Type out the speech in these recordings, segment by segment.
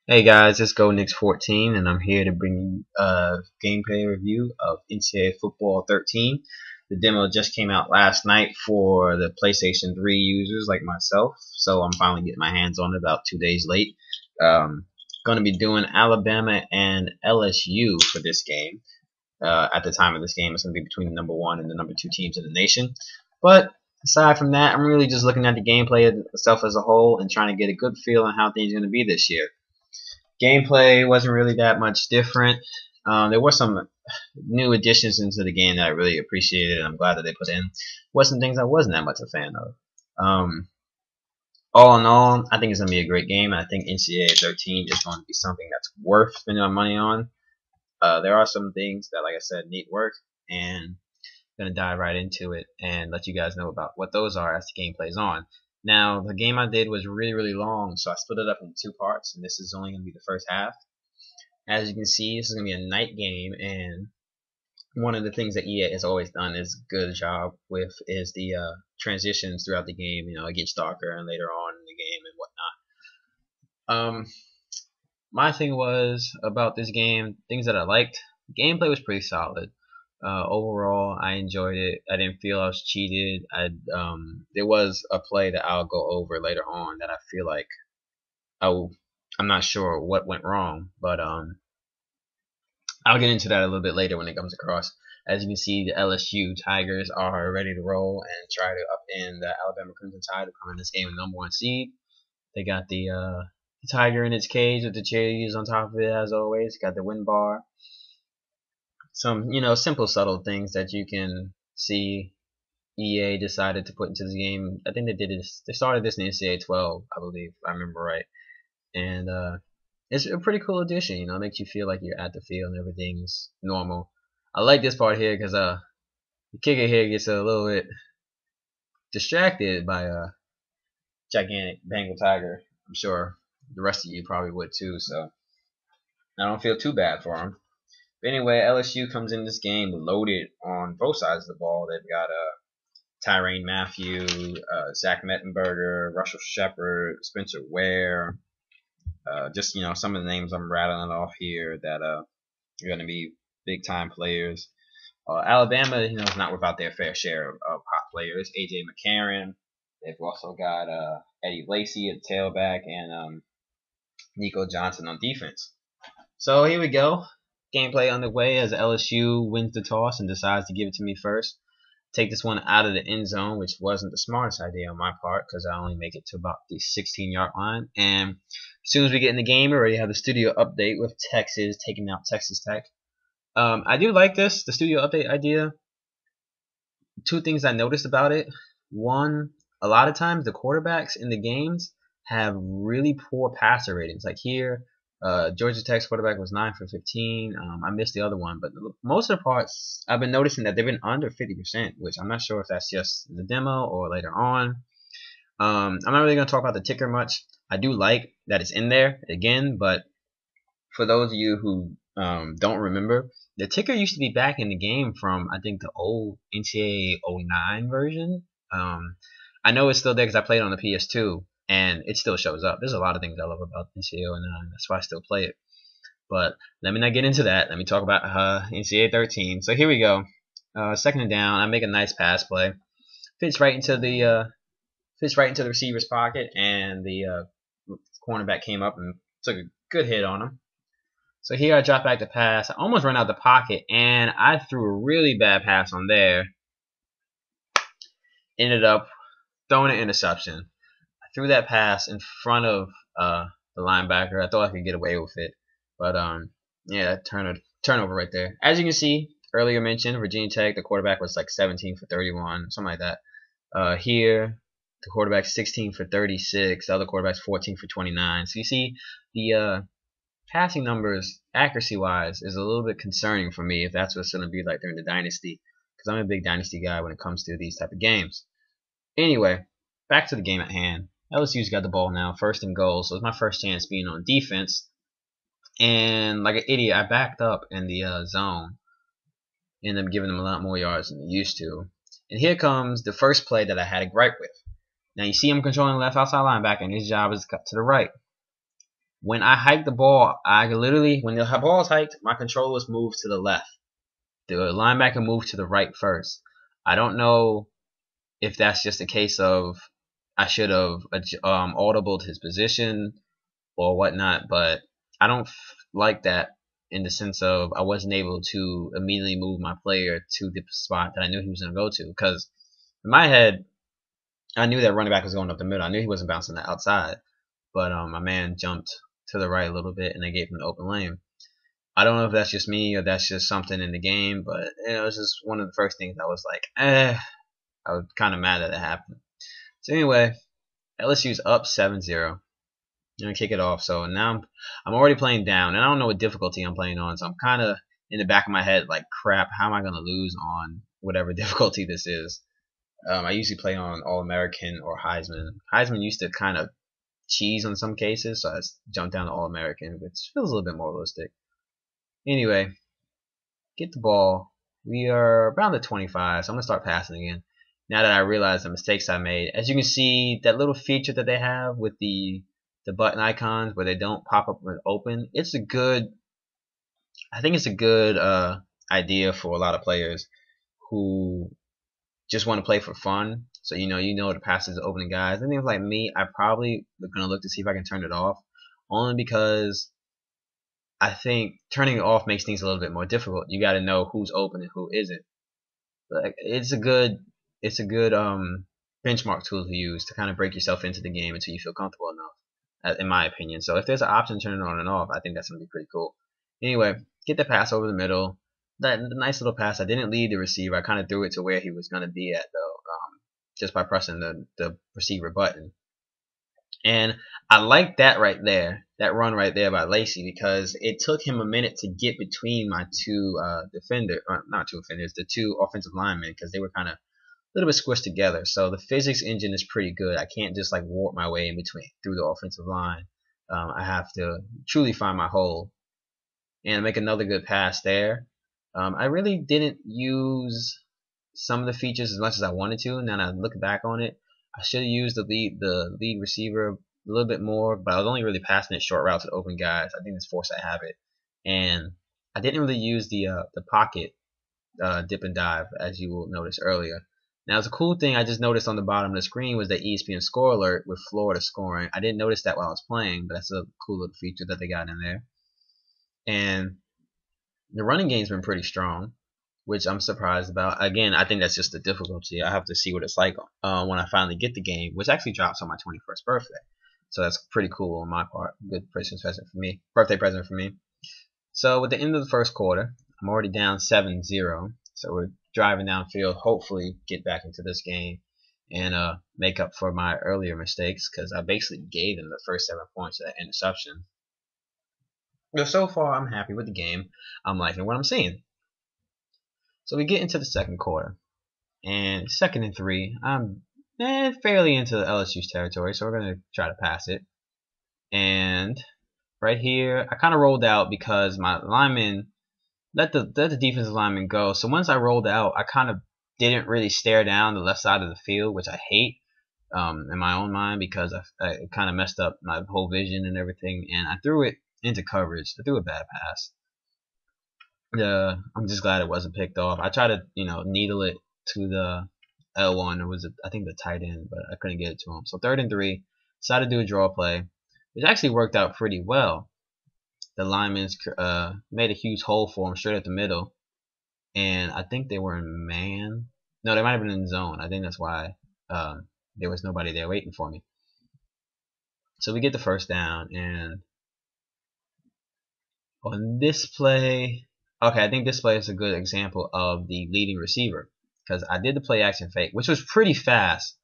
Hey guys, it's GoNix14 and I'm here to bring you a gameplay review of NCAA Football 13. The demo just came out last night for the PlayStation 3 users like myself, so I'm finally getting my hands on it about 2 days late. Going to be doing Alabama and LSU for this game. At the time of this game, it's going to be between the number 1 and the number 2 teams in the nation. But aside from that, I'm really just looking at the gameplay itself as a whole and trying to get a good feel on how things are going to be this year. Gameplay wasn't really that much different. There were some new additions into the game that I really appreciated, and I'm glad that they put in. Was some things I wasn't that much a fan of. All in all, I think it's going to be a great game. I think NCAA 13 is going to be something that's worth spending my money on. There are some things that, like I said, need work, and I'm going to dive right into it and let you guys know about what those are as the game plays on. Now, the game I did was really long, so I split it up into 2 parts, and this is only going to be the first half. As you can see, this is going to be a night game, and one of the things that EA has always done is a good job with is the transitions throughout the game. You know, it gets darker and later on in the game and whatnot. My thing was about this game, things that I liked. The gameplay was pretty solid. Overall, I enjoyed it. I didn't feel I was cheated. There was a play that I'll go over later on that I feel like I'm not sure what went wrong, but I'll get into that a little bit later when it comes across. As you can see, the LSU Tigers are ready to roll and try to upend the Alabama Crimson Tide to come in this game with number 1 seed. They got the tiger in its cage with the cheerleaders on top of it as always. Got the win bar. Some, simple, subtle things that you can see EA decided to put into the game. I think they started this in NCAA 12, I believe, if I remember right. And it's a pretty cool addition, it makes you feel like you're at the field and everything's normal. I like this part here because the kicker here gets a little bit distracted by a gigantic Bengal tiger. I'm sure the rest of you probably would too, so I don't feel too bad for him. But anyway, LSU comes in this game loaded on both sides of the ball. They've got Tyrann Mathieu, Zach Mettenberger, Russell Shepard, Spencer Ware. Just some of the names I'm rattling off here that are going to be big time players. Alabama, is not without their fair share of hot players. AJ McCarron. They've also got Eddie Lacy at tailback and Nico Johnson on defense. So here we go. Gameplay underway as LSU wins the toss and decides to give it to me first. Take this one out of the end zone, which wasn't the smartest idea on my part because I only make it to about the 16-yard line. And as soon as we get in the game, we already have the studio update with Texas taking out Texas Tech. I do like the studio update idea. 2 things I noticed about it. One, a lot of times the quarterbacks in the games have really poor passer ratings. Like here, Georgia Tech's quarterback was 9 for 15. I missed the other one, but most of the parts I've been noticing that they've been under 50%, which I'm not sure if that's just the demo or later on. I'm not really going to talk about the ticker much. I do like that it's in there again, but for those of you who don't remember, the ticker used to be back in the game from I think the old NCAA 09 version. I know it's still there because I played it on the PS2. And it still shows up. There's a lot of things I love about NCAA 09. That's why I still play it. But let me not get into that. Let me talk about NCAA 13. So here we go. 2nd and down. I make a nice pass play. Fits right into the receiver's pocket, and the cornerback came up and took a good hit on him. So here I drop back to pass. I almost ran out the pocket, and I threw a really bad pass on there. Ended up throwing an interception. Threw that pass in front of the linebacker. I thought I could get away with it, but yeah, turnover right there. As you can see, earlier mentioned Virginia Tech, the quarterback was like 17 for 31, something like that. Here, the quarterback's 16 for 36. The other quarterback's 14 for 29. So you see, the passing numbers, accuracy-wise, is a little bit concerning for me if that's what's going to be like during the dynasty, because I'm a big dynasty guy when it comes to these type of games. Anyway, back to the game at hand. LSU's got the ball now, 1st and goal, so it's my first chance being on defense. And like an idiot, I backed up in the zone. Ended up giving them a lot more yards than they used to. And here comes the first play that I had a gripe with. Now you see him controlling the left outside linebacker, and his job is to cut to the right. When I hiked the ball, I literally, when the ball was hiked, my controllers moved to the left. The linebacker moved to the right first. I don't know if that's just a case of I should have audibled his position or whatnot, but I don't like that in the sense of I wasn't able to immediately move my player to the spot that I knew he was going to go to. Because in my head, I knew that running back was going up the middle. I knew he wasn't bouncing the outside, but my man jumped to the right a little bit and they gave him the open lane. I don't know if that's just me or that's just something in the game, but it's just one of the first things I was like, I was kind of mad that it happened. So anyway, LSU's up 7-0. I'm gonna kick it off. So now I'm already playing down, and I don't know what difficulty I'm playing on. So I'm kind of in the back of my head like, crap, how am I gonna lose on whatever difficulty this is? I usually play on All American or Heisman. Heisman used to kind of cheese on some cases, so I jumped down to All American, which feels a little bit more realistic. Anyway, get the ball. We are around the 25, so I'm gonna start passing again. Now that I realize the mistakes I made, as you can see, that little feature that they have with the button icons where they don't pop up when open, it's a good. I think it's a good idea for a lot of players who just want to play for fun. So you know the passes are opening guys. And things like me, I probably gonna look to see if I can turn it off, only because I think turning it off makes things a little bit more difficult. You got to know who's open and who isn't. Like it's a good benchmark tool to use to kind of break yourself into the game until you feel comfortable enough, in my opinion. So if there's an option to turn it on and off, I think that's gonna be pretty cool. Anyway, get the pass over the middle. That nice little pass. I didn't lead the receiver. I kind of threw it to where he was gonna be at though, just by pressing the receiver button. And I like that right there, that run right there by Lacey, because it took him a minute to get between my two not two offenders, the two offensive linemen, because they were kind of a little bit squished together. So the physics engine is pretty good. I can't just like warp my way in between through the offensive line. I have to truly find my hole and make another good pass there. I really didn't use some of the features as much as I wanted to. Now that I look back on it, I should have used the lead receiver a little bit more, but I was only really passing it short routes to open guys. I think it's forced I have it, and I didn't really use the pocket dip and dive, as you will notice earlier. Now, it's a cool thing I just noticed on the bottom of the screen was the ESPN score alert with Florida scoring. I didn't notice that while I was playing, but that's a cool little feature that they got in there. And the running game's been pretty strong, which I'm surprised about. Again, I think that's just the difficulty. I have to see what it's like when I finally get the game, which actually drops on my 21st birthday. So that's pretty cool on my part. Good Christmas present for me. Birthday present for me. So with the end of the first quarter, I'm already down 7-0. So we're driving downfield, hopefully get back into this game and make up for my earlier mistakes, because I basically gave them the first 7 points of that interception. But so far, I'm happy with the game. I'm liking what I'm seeing. So we get into the second quarter, and 2nd and 3. I'm fairly into LSU's territory, so we're gonna try to pass it. And right here, I kind of rolled out because my lineman let the defensive lineman go. So once I rolled out, I kind of didn't really stare down the left side of the field, which I hate in my own mind, because it kind of messed up my whole vision and everything. And I threw it into coverage. I threw a bad pass. I'm just glad it wasn't picked off. I tried to needle it to the L1. It was I think the tight end, but I couldn't get it to him. So 3rd and 3, decided to do a draw play, which actually worked out pretty well. The linemen made a huge hole for him straight at the middle, and I think they were in man. No, they might have been in zone. I think that's why there was nobody there waiting for me. So we get the first down, and on this play, okay, I think this play is a good example of the leading receiver, because I did the play action fake, which was pretty fast,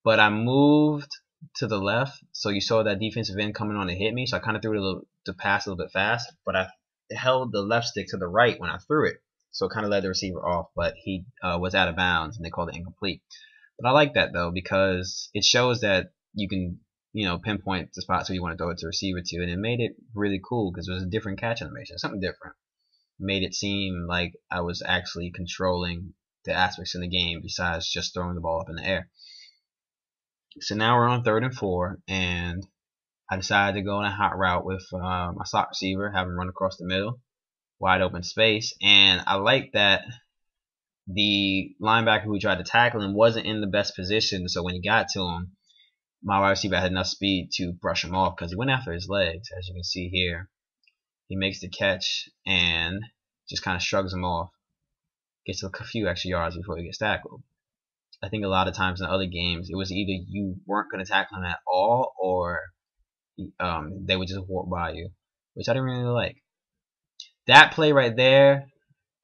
but I moved to the left, so you saw that defensive end coming on to hit me, so I kind of threw the pass a little bit fast, but I held the left stick to the right when I threw it, so it kind of led the receiver off, but he was out of bounds, and they called it incomplete. But I like that, though, because it shows that you can pinpoint the spots where you want to throw it to receiver to, and it made it really cool because it was a different catch animation, something different. Made it seem like I was actually controlling the aspects in the game besides just throwing the ball up in the air. So now we're on 3rd and 4, and I decided to go on a hot route with my slot receiver, have him run across the middle, wide open space, and I like that the linebacker who tried to tackle him wasn't in the best position, so when he got to him, my wide receiver had enough speed to brush him off because he went after his legs, as you can see here. He makes the catch and just kind of shrugs him off, gets a few extra yards before he gets tackled. I think a lot of times in other games, it was either you weren't going to tackle him at all, or they would just walk by you, which I didn't really like. That play right there,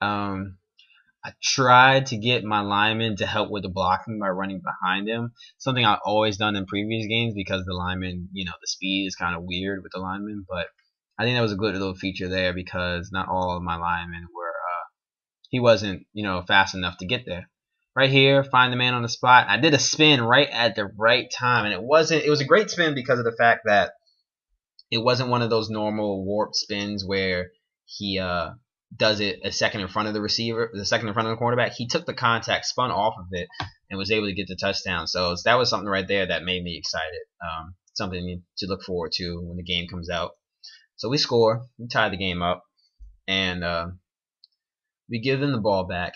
I tried to get my lineman to help with the blocking by running behind him. Something I've always done in previous games because the lineman, the speed is kind of weird with the lineman. But I think that was a good little feature there because not all of my linemen were, he wasn't, fast enough to get there. Right here, find the man on the spot. I did a spin right at the right time, and it was a great spin because of the fact that it wasn't one of those normal warp spins where he does it a second in front of the receiver, the second in front of the quarterback. He took the contact, spun off of it, and was able to get the touchdown. So that was something right there that made me excited. Something to look forward to when the game comes out. So we score, we tie the game up, and we give them the ball back.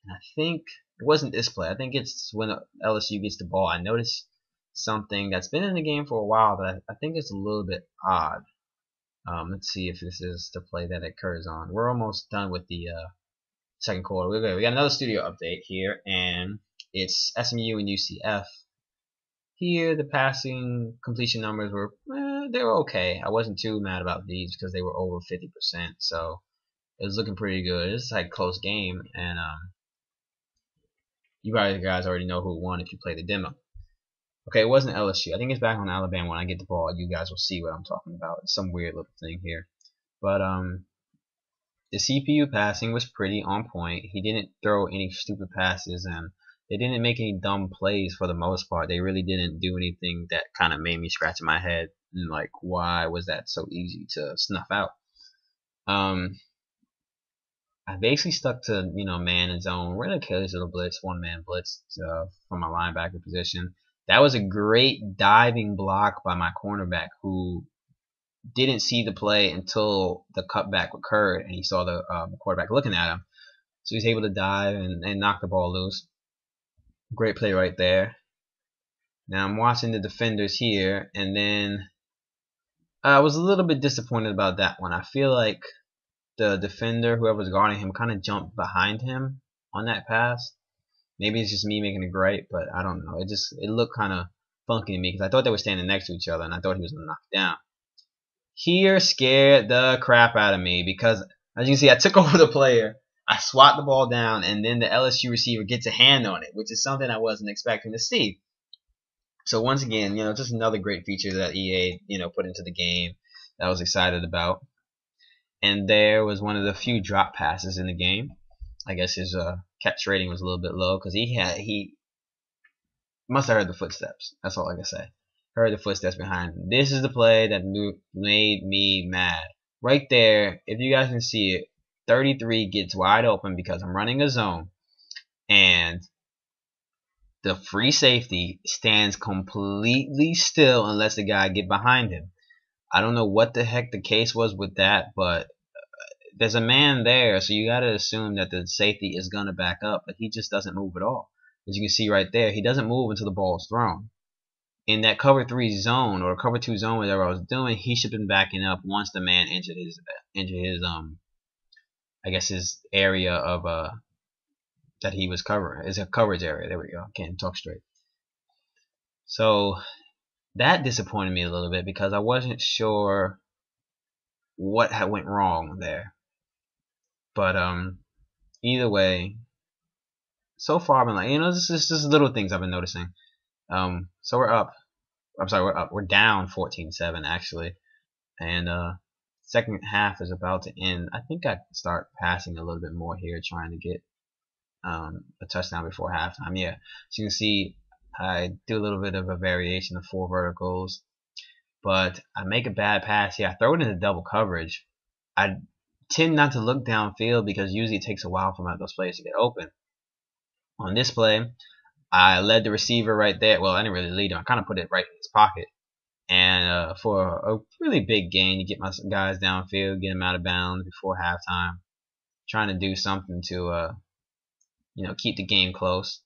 And I think it wasn't this play. I think it's when LSU gets the ball. I noticed something that's been in the game for a while, but I think it's a little bit odd. Let's see if this is the play that it occurs on. We're almost done with the second quarter. We got another studio update here, and it's SMU and UCF. Here, the passing completion numbers were they were okay. I wasn't too mad about these because they were over 50%, so it was looking pretty good. It's like a close game, and you guys already know who won if you play the demo. Okay, it wasn't LSU. I think it's back on Alabama. When I get the ball, you guys will see what I'm talking about. It's some weird little thing here. But the CPU passing was pretty on point. He didn't throw any stupid passes, and they didn't make any dumb plays for the most part. They really didn't do anything that kind of made me scratch my head and like, why was that so easy to snuff out? I basically stuck to, man and zone. We're going to kill this little blitz, one-man blitz from my linebacker position. That was a great diving block by my cornerback who didn't see the play until the cutback occurred, and he saw the quarterback looking at him. So he's able to dive and knock the ball loose. Great play right there. Now I'm watching the defenders here, and then I was a little bit disappointed about that one. I feel like the defender, whoever's guarding him, kind of jumped behind him on that pass. Maybe it's just me making it great, but I don't know. It looked kind of funky to me because I thought they were standing next to each other, and I thought he was going to knock it down. Here scared the crap out of me because, as you can see, I took over the player, I swat the ball down, and then the LSU receiver gets a hand on it, which is something I wasn't expecting to see. So once again, just another great feature that EA, put into the game that I was excited about. And there was one of the few drop passes in the game. I guess his catch rating was a little bit low because he must have heard the footsteps. That's all I can say. Heard the footsteps behind him. This is the play that made me mad. Right there, if you guys can see it, 33 gets wide open because I'm running a zone, and the free safety stands completely still unless the guy get behind him. I don't know what the heck the case was with that, but there's a man there, so you got to assume that the safety is going to back up, but he just doesn't move at all. As you can see right there, he doesn't move until the ball is thrown. In that cover 3 zone or cover 2 zone, whatever I was doing, he should have been backing up once the man entered his I guess his area of that he was covering. It's a coverage area. There we go. Can't talk straight. So that disappointed me a little bit because I wasn't sure what went wrong there. But either way, so far I've been like, this is just little things I've been noticing. So we're up. I'm sorry, we're up. We're down 14-7 actually, and second half is about to end. I think I can start passing a little bit more here, trying to get a touchdown before halftime. Yeah, so you can see I do a little bit of a variation of 4 verticals, but I make a bad pass here. I throw it into double coverage. I tend not to look downfield because usually it takes a while for those players to get open. On this play, I led the receiver right there. Well, I didn't really lead him. I kind of put it right in his pocket. And for a really big gain to get my guys downfield, get them out of bounds before halftime, trying to do something to keep the game close.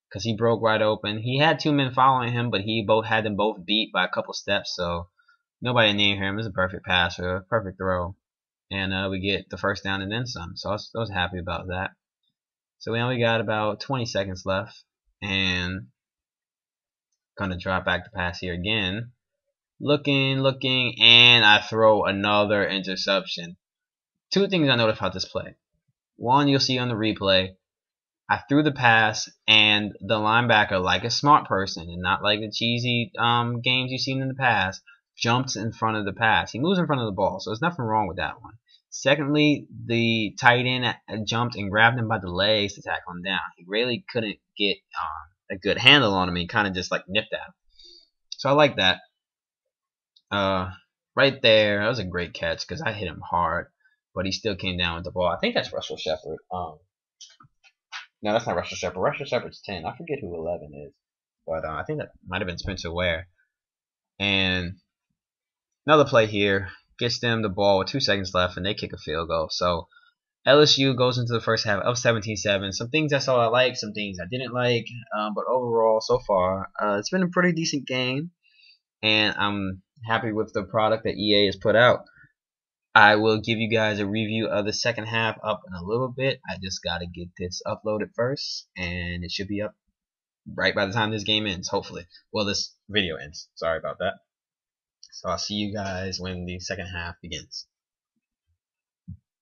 Because he broke right open. He had 2 men following him, but he both had them both beat by a couple steps. So nobody near him. It was a perfect pass or a perfect throw, and we get the first down and then some. So I was happy about that. So we only got about 20 seconds left, and gonna drop back the pass here again. Looking, and I throw another interception. Two things I noticed about this play. One, you'll see on the replay, I threw the pass, and the linebacker, like a smart person, and not like the cheesy games you've seen in the past, jumps in front of the pass. He moves in front of the ball, so there's nothing wrong with that one. Secondly, the tight end jumped and grabbed him by the legs to tackle him down. He really couldn't get a good handle on him. He kind of just like nipped at him. So I like that. Right there, that was a great catch because I hit him hard, but he still came down with the ball. I think that's Russell Shepard. No, that's not Russell Shepard. Russell Shepard's 10. I forget who 11 is, but I think that might have been Spencer Ware. And another play here gets them the ball with 2 seconds left, and they kick a field goal. So LSU goes into the first half of 17-7. Some things I saw I liked, some things I didn't like, but overall, so far, it's been a pretty decent game, and I'm happy with the product that EA has put out. I will give you guys a review of the second half up in a little bit. I just got to get this uploaded first, and it should be up right by the time this game ends, hopefully. Well, this video ends. Sorry about that. So I'll see you guys when the second half begins.